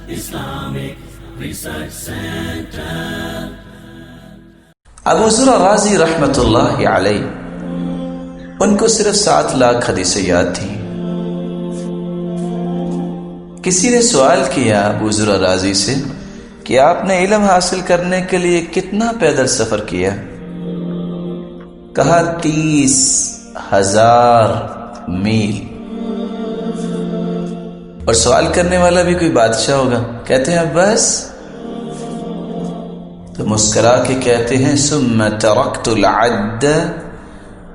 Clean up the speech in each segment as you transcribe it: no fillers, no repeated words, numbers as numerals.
Islamic Research Center. ابو ذر رازی رحمت اللہ علیہ، ان کو صرف 7 لاکھ حدیثیں یاد تھیں۔ کسی نے سوال کیا ابو ذر رازی سے کہ آپ نے علم حاصل کرنے کے لیے کتنا پیدل سفر کیا؟ کہا 30,000 میل۔ اور سوال کرنے والا بھی کوئی بادشاہ ہوگا؟ کہتے ہیں بس؟ تو مسکرا کے کہتے ہیں ثم ترکت العد،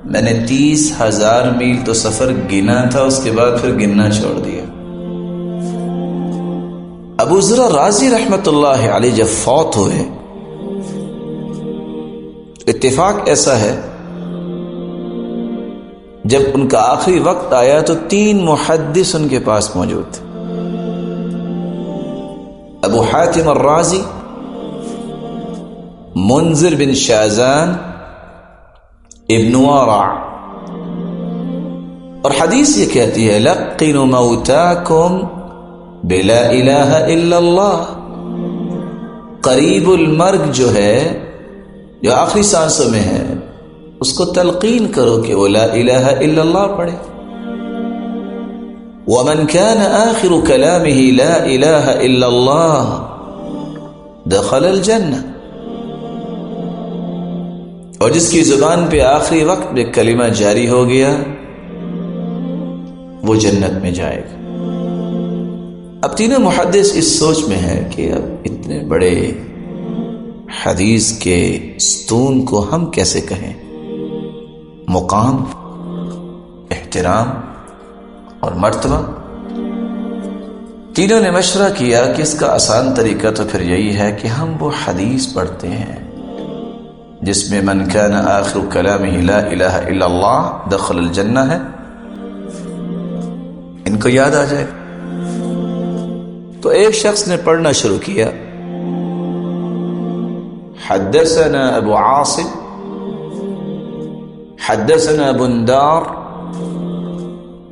میں نے 30,000 میل تو سفر گنا تھا، اس کے بعد پھر گننا چھوڑ دیا۔ ابو ذر رازی رحمت اللہ علیہ جب فوت ہوئے، اتفاق ایسا ہے جب ان کا آخری وقت آیا تو 3 محدث ان کے پاس موجود تھے، ابو حاتم الرازی، منذر بن شازان، ابن ورع، اور حدیث یہ کہتی ہے لقنوا موتاکم بلا الہ الا اللہ، قریب المرگ جو ہے، جو آخری سانسوں میں ہے، اس کو تلقین کرو کہ وہ لا الہ الا اللہ پڑھے۔ ومن كان آخر كلامه لا الہ الا اللہ دخل الجنہ، اور جس کی زبان پہ آخری وقت میں کلمہ جاری ہو گیا وہ جنت میں جائے گا۔ اب تینوں محدث اس سوچ میں ہے کہ اب اتنے بڑے حدیث کے ستون کو ہم کیسے کہیں؟ مقام، احترام اور مرتبہ۔ تینوں نے مشورہ کیا کہ اس کا آسان طریقہ تو پھر یہی ہے کہ ہم وہ حدیث پڑھتے ہیں جس میں من کان آخر کلامہ لا الہ الا اللہ دخل الجنہ ہے، ان کو یاد آ جائے۔ تو ایک شخص نے پڑھنا شروع کیا، حدثنا ابو عاصم حدثنا بندار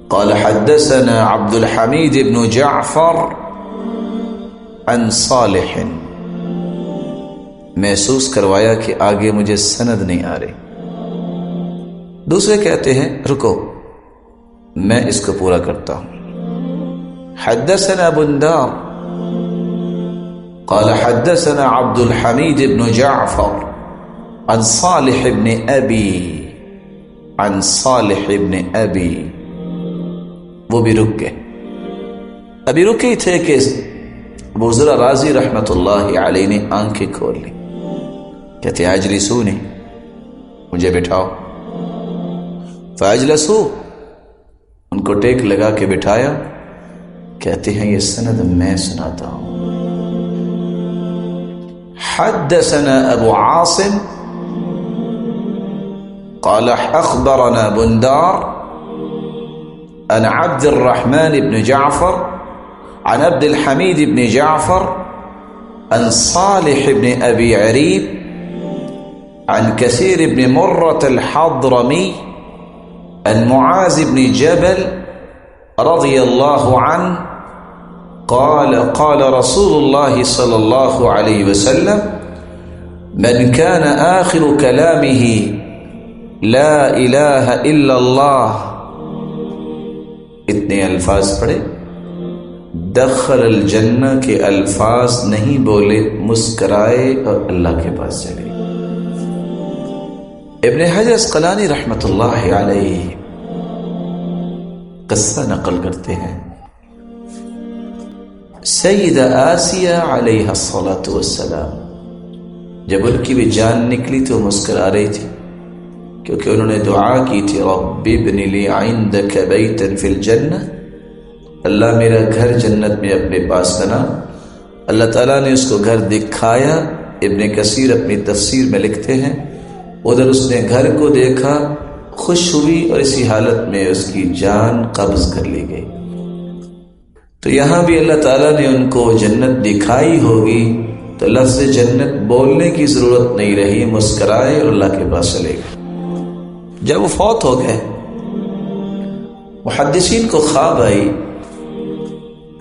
قال حدثنا عبد الحمید بن جعفر عن صالح، محسوس کروایا کہ آگے مجھے سند نہیں آ رہی۔ دوسرے کہتے ہیں رکو میں اس کو پورا کرتا ہوں، حدثنا بندار قال حدثنا عبد الحمید بن جعفر عن صالح بن ابی عن صالح بن ابی، وہ بھی رک گئے۔ ابھی رکے تھے کہ ابو ذر رازی رحمت اللہ علیہ نے آنکھیں کھول لی، کہتے ہیں اجلسونی، مجھے بٹھاؤ۔ فاجلسو، ان کو ٹیک لگا کے بٹھایا۔ کہتے ہیں یہ سند میں سناتا ہوں۔ حدثنا ابو عاصم قال اخبرنا بندار عن عبد الرحمن بن جعفر عن عبد الحمید بن جعفر عن صالح بن ابی عریب عن كثير بن مرة الحضرمي عن معاذ بن جبل رضي الله عنه قال قال رسول الله صلى الله عليه وسلم من كان آخر كلامه لا الہ الا اللہ، اتنے الفاظ پڑھے، دخل الجنہ کے الفاظ نہیں بولے، مسکرائے اور اللہ کے پاس چلے۔ ابن حجر عسقلانی رحمت اللہ علیہ قصہ نقل کرتے ہیں، سیدہ آسیہ علیہ الصلاۃ والسلام جب ان کی بھی جان نکلی تو مسکرا رہی تھی، کیونکہ انہوں نے دعا کی تھی رب ابن لی عندک بیتا فی الجنہ، اللہ میرا گھر جنت میں اپنے پاس بنا۔ اللہ تعالیٰ نے اس کو گھر دکھایا۔ ابن کثیر اپنی تفسیر میں لکھتے ہیں ادھر اس نے گھر کو دیکھا، خوش ہوئی اور اسی حالت میں اس کی جان قبض کر لی گئی۔ تو یہاں بھی اللہ تعالیٰ نے ان کو جنت دکھائی ہوگی تو لفظ جنت بولنے کی ضرورت نہیں رہی، مسکرائے اور اللہ کے پاس چلے گئے۔ جب وہ فوت ہو گئے، محدثین کو خواب آئی،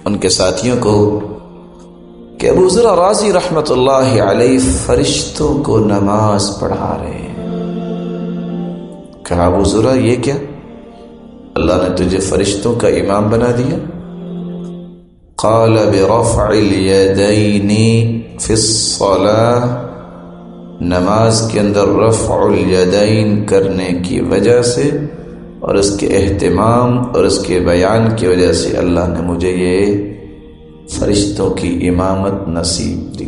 ان کے ساتھیوں کو کہ ابو ذر رازی رحمت اللہ علیہ فرشتوں کو نماز پڑھا رہے ہیں۔ کہا ابو ذر یہ کیا؟ اللہ نے تجھے فرشتوں کا امام بنا دیا؟ قال برفع الیدین فی الصلاة، نماز کے اندر رفع الیدین کرنے کی وجہ سے اور اس کے اہتمام اور اس کے بیان کی وجہ سے اللہ نے مجھے یہ فرشتوں کی امامت نصیب دی۔